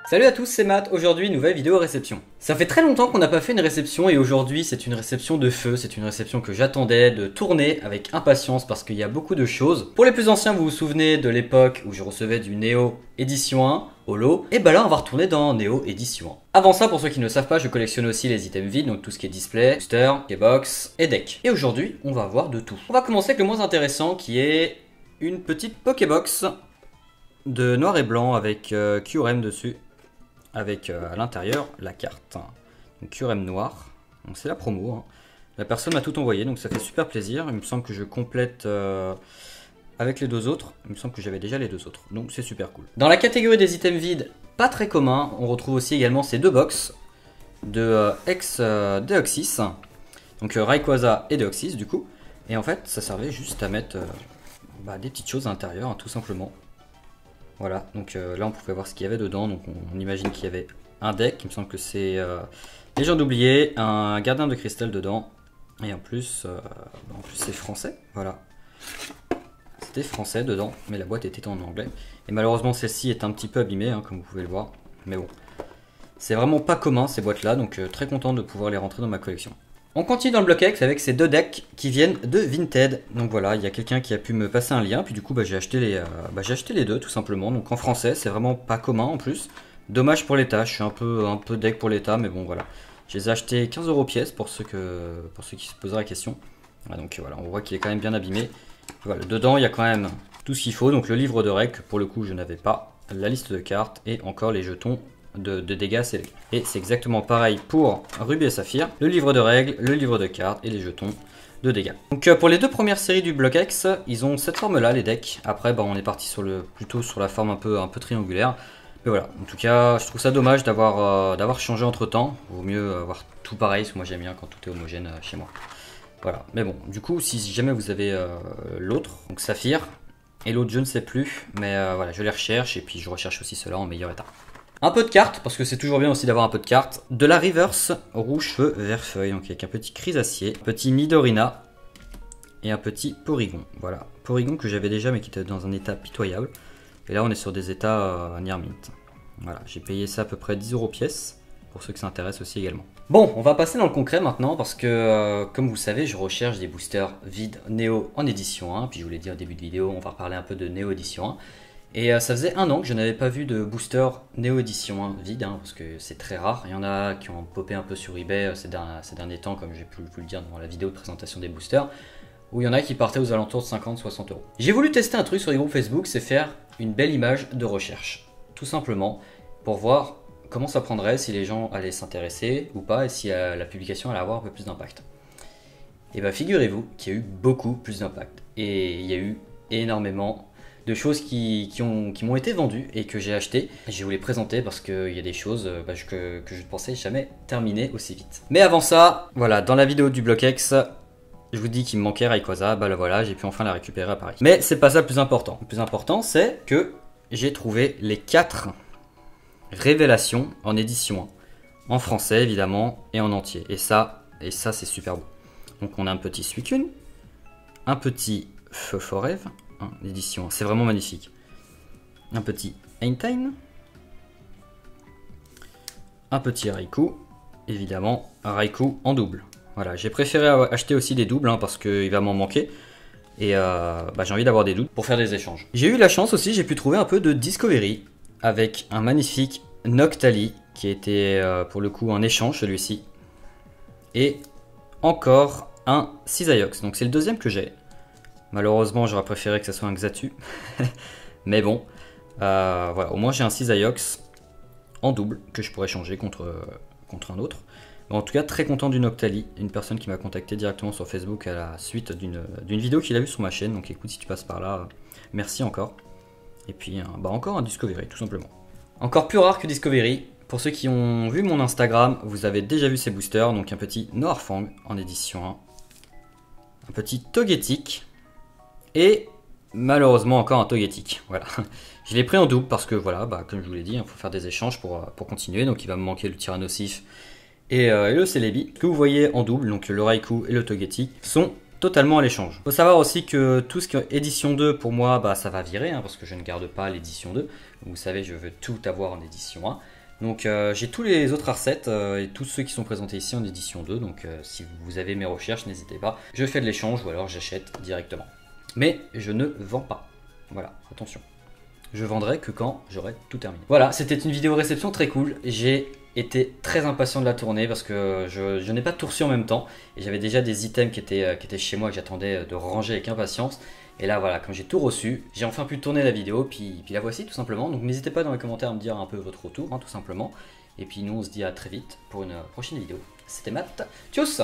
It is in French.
Salut à tous, c'est Matt. Aujourd'hui, nouvelle vidéo réception. Ça fait très longtemps qu'on n'a pas fait une réception et aujourd'hui, c'est une réception de feu. C'est une réception que j'attendais de tourner avec impatience parce qu'il y a beaucoup de choses. Pour les plus anciens, vous vous souvenez de l'époque où je recevais du Neo édition 1 au lot. Et bah là, on va retourner dans Neo édition 1. Avant ça, pour ceux qui ne le savent pas, je collectionne aussi les items vides, donc tout ce qui est display, booster, box et deck. Et aujourd'hui, on va voir de tout. On va commencer avec le moins intéressant qui est une petite Pokébox de noir et blanc avec QRM dessus. Avec à l'intérieur la carte. Donc QRM noir, donc c'est la promo. Hein. La personne m'a tout envoyé, donc ça fait super plaisir. Il me semble que je complète avec les deux autres. Il me semble que j'avais déjà les deux autres, donc c'est super cool. Dans la catégorie des items vides, pas très commun, on retrouve aussi également ces deux box de ex-Deoxys. Donc Rayquaza et Deoxys du coup. Et en fait, ça servait juste à mettre des petites choses à l'intérieur, hein, tout simplement. Voilà, donc là on pouvait voir ce qu'il y avait dedans, donc on imagine qu'il y avait un deck, il me semble que c'est Légende oubliée, un gardien de cristal dedans, et en plus c'est français, voilà. C'était français dedans, mais la boîte était en anglais, et malheureusement celle-ci est un petit peu abîmée, hein, comme vous pouvez le voir, mais bon. C'est vraiment pas commun ces boîtes là, donc très content de pouvoir les rentrer dans ma collection. On continue dans le bloc X avec ces deux decks qui viennent de Vinted. Donc voilà, il y a quelqu'un qui a pu me passer un lien, puis du coup j'ai acheté les deux tout simplement. Donc en français, c'est vraiment pas commun en plus. Dommage pour l'état, je suis un peu deck pour l'état, mais bon voilà. Je les ai achetés 15 € pièce pour ceux qui se poseraient la question. Voilà, donc voilà, on voit qu'il est quand même bien abîmé. Voilà, dedans il y a quand même tout ce qu'il faut. Donc le livre de règles, pour le coup je n'avais pas, la liste de cartes et encore les jetons de dégâts scellés. Et c'est exactement pareil pour Rubis et Saphir, le livre de règles, le livre de cartes et les jetons de dégâts. Donc pour les deux premières séries du bloc X, ils ont cette forme là les decks. Après on est parti plutôt sur la forme un peu triangulaire. Mais voilà, en tout cas je trouve ça dommage d'avoir changé entre temps. Vaut mieux avoir tout pareil, parce que moi j'aime bien quand tout est homogène chez moi. Voilà, mais bon, du coup si jamais vous avez l'autre, donc Saphir, et l'autre je ne sais plus, mais voilà, je les recherche et puis je recherche aussi ceux-là en meilleur état. Un peu de cartes, parce que c'est toujours bien aussi d'avoir un peu de cartes. De la Reverse, rouge feu, vert feuille, donc avec un petit Chrysacier, un petit Midorina et un petit Porygon. Voilà, Porygon que j'avais déjà mais qui était dans un état pitoyable. Et là on est sur des états near mint. Voilà, j'ai payé ça à peu près 10 € pièce, pour ceux qui s'intéressent aussi également. Bon, on va passer dans le concret maintenant, parce que comme vous savez, je recherche des boosters vides Neo en édition 1. Puis je vous l'ai dit au début de vidéo, on va reparler un peu de Neo édition 1. Et ça faisait un an que je n'avais pas vu de booster Neo édition 1 vide, hein, parce que c'est très rare. Il y en a qui ont popé un peu sur eBay ces derniers temps, comme j'ai pu vous le dire dans la vidéo de présentation des boosters, où il y en a qui partaient aux alentours de 50-60 €. J'ai voulu tester un truc sur les groupes Facebook, c'est faire une belle image de recherche, tout simplement, pour voir comment ça prendrait, si les gens allaient s'intéresser ou pas, et si la publication allait avoir un peu plus d'impact. Et bien figurez-vous qu'il y a eu beaucoup plus d'impact, et il y a eu énormément de choses qui m'ont été vendues et que j'ai acheté. Je vais vous les présenter parce qu'il y a des choses que je ne pensais jamais terminer aussi vite. Mais avant ça, voilà, dans la vidéo du bloc X, je vous dis qu'il me manquait Rayquaza, bah voilà, j'ai pu enfin la récupérer à Paris. Mais c'est pas ça le plus important. Le plus important, c'est que j'ai trouvé les 4 révélations en édition 1. En français, évidemment, et en entier. Et ça c'est super beau. Donc on a un petit Suicune, un petit Feu Forever, l'édition, c'est vraiment magnifique. Un petit Entine, un petit Raikou, évidemment un Raikou en double. Voilà, j'ai préféré acheter aussi des doubles parce qu'il va m'en manquer. Et j'ai envie d'avoir des doubles pour faire des échanges. J'ai eu la chance aussi, j'ai pu trouver un peu de Discovery avec un magnifique Noctali qui était pour le coup en échange celui-ci. Et encore un Cisaiox, donc c'est le deuxième que j'ai. Malheureusement, j'aurais préféré que ça soit un Xatu. Mais bon, voilà, au moins j'ai un Cisaiox en double que je pourrais changer contre un autre. Mais en tout cas, très content du Noctali. Une personne qui m'a contacté directement sur Facebook à la suite d'une vidéo qu'il a vue sur ma chaîne. Donc écoute, si tu passes par là, merci encore. Et puis, encore un Discovery, tout simplement. Encore plus rare que Discovery. Pour ceux qui ont vu mon Instagram, vous avez déjà vu ces boosters. Donc un petit Noirfang en édition 1. Un petit Togetic. Et malheureusement encore un Togetic, voilà. Je l'ai pris en double parce que voilà, comme je vous l'ai dit, il faut faire des échanges pour continuer. Donc il va me manquer le Tyrannosif et le Celebi. Que vous voyez en double, donc le Raikou et le Togetic, sont totalement à l'échange. Il faut savoir aussi que tout ce qui est édition 2, pour moi, ça va virer, parce que je ne garde pas l'édition 2. Vous savez, je veux tout avoir en édition 1. Donc j'ai tous les autres recettes et tous ceux qui sont présentés ici en édition 2. Donc si vous avez mes recherches, n'hésitez pas. Je fais de l'échange ou alors j'achète directement. Mais je ne vends pas. Voilà, attention. Je vendrai que quand j'aurai tout terminé. Voilà, c'était une vidéo réception très cool. J'ai été très impatient de la tourner parce que je n'ai pas tout reçu en même temps. Et j'avais déjà des items qui étaient chez moi que j'attendais de ranger avec impatience. Et là voilà, quand j'ai tout reçu, j'ai enfin pu tourner la vidéo, puis la voici tout simplement. Donc n'hésitez pas dans les commentaires à me dire un peu votre retour, hein, tout simplement. Et puis nous on se dit à très vite pour une prochaine vidéo. C'était Matt, tchuss!